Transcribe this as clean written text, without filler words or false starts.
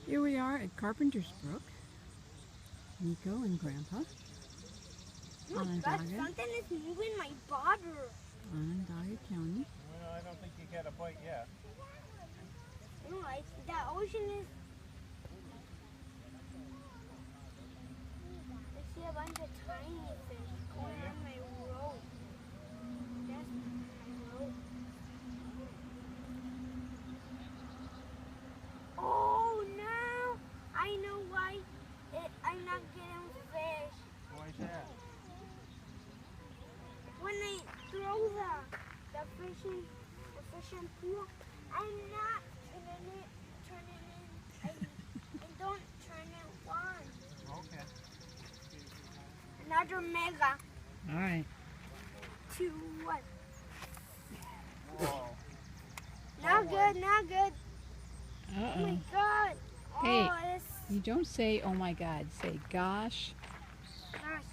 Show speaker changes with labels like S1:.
S1: Here we are at Carpenter's Brook. Nico and Grandpa. Onondaga.
S2: Something is moving my bottle.
S1: Onondaga County.
S3: Well, I don't think you got a bite yet.
S2: No, that ocean is... I see a bunch of tiny fish going on my road. That's my road. Oh no! I know why I'm not getting fish.
S3: Why is that?
S2: When I throw the fish in pool, I'm not turning in. I don't turn it on.
S3: Okay.
S2: Another mega.
S1: All right.
S2: 2, 1.
S3: Whoa.
S2: Not good, not good.
S1: Uh-oh.
S2: Oh my god.
S1: Hey.
S2: Oh,
S1: You don't say, oh my God. Say, gosh.
S2: gosh.